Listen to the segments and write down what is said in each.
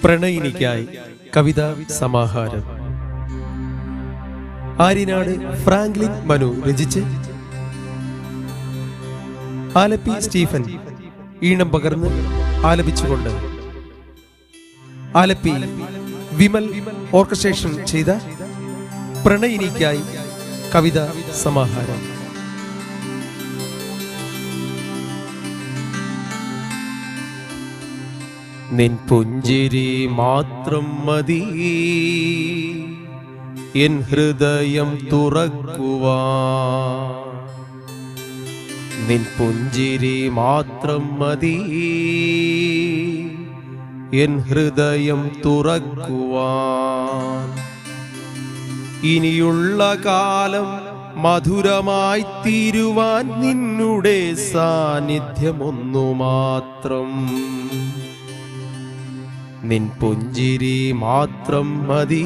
പ്രണയിനിക്കായി കവിതാ സമാഹാരം. ആര്യനാട് ഫ്രാങ്ക്ലിൻ മനു രചിച്ച് ആലപ്പി സ്റ്റീഫൻ ഈണം പകർന്ന് ആലപിച്ചുകൊണ്ട് ആലപ്പി വിമൽ ഓർക്കസ്ട്രേഷൻ ചെയ്ത പ്രണയിനിക്കായി കവിതാ സമാഹാരം. നിൻ പുഞ്ചിരി മാത്രം മതി എൻ ഹൃദയം തുറക്കുവാൻ. നിൻ പുഞ്ചിരി മാത്രം മതി എൻ ഹൃദയം തുറക്കുവാൻ. ഇനിയുള്ള കാലം മധുരമായി തീരുവാൻ നിന്നുടെ സാന്നിധ്യമൊന്നു മാത്രം. നിൻ പുഞ്ചിരി മാത്രം മതി.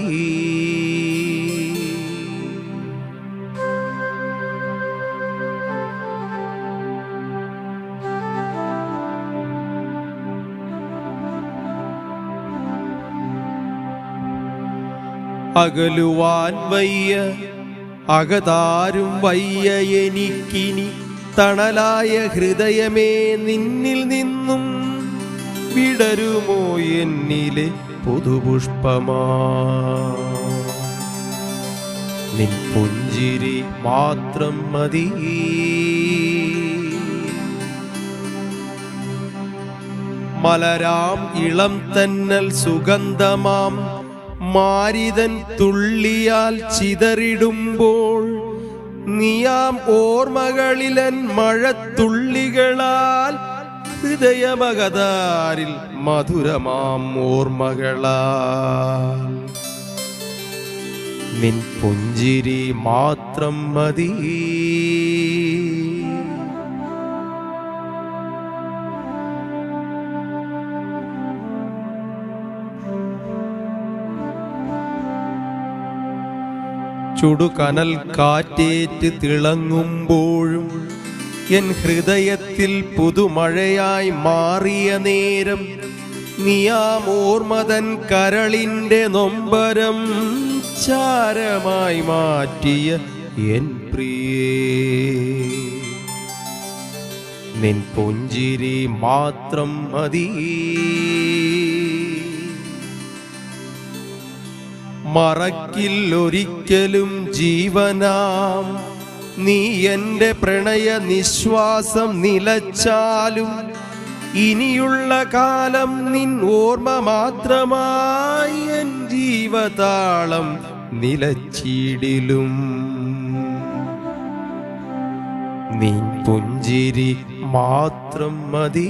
അകലുവാൻ വയ്യ അകതാരും വയ്യ എനിക്കിനി, തണലായ ഹൃദയമേ നിന്നിൽ നിന്നും വിടരുമോ എന്നിലെ പുതുപുഷ്പമാ. നിൻ പുഞ്ചിരി മാത്രം മതി. മലരാം ഇളം തന്നൽ സുഗന്ധമാം മാരിതൻ തുള്ളിയാൽ ചിതറിടുമ്പോൾ, നീയാം ഓർമ്മകളിലൻ മഴത്തുള്ളികളാൽ ഹൃദയമകതാരിൽ മധുരമാം ഓർമ്മകളാൽ. നിൻ പുഞ്ചിരി മാത്രം മതി. ചുടുകനൽ കാറ്റേറ്റ് തിളങ്ങുമ്പോഴും എൻ ഹൃദയത്തിൽ പുതുമഴയായി മാറിയ നേരം, നീയാം ഓർമ്മതൻ കരളിൻ്റെ നൊമ്പരം ചാരമായി മാറ്റിയ എൻ പ്രിയേ. നിൻ പുഞ്ചിരി മാത്രം മതി. മറക്കില്ലൊരിക്കലും ജീവനാം നീ എൻ്റെ പ്രണയ നിശ്വാസം നിലച്ചാലും, ഇനിയുള്ള കാലം നിൻ ഓർമ്മ മാത്രമായി എൻ ജീവതാളം നിലച്ചിടിലും. നിൻ പുഞ്ചിരി മാത്രം മതി.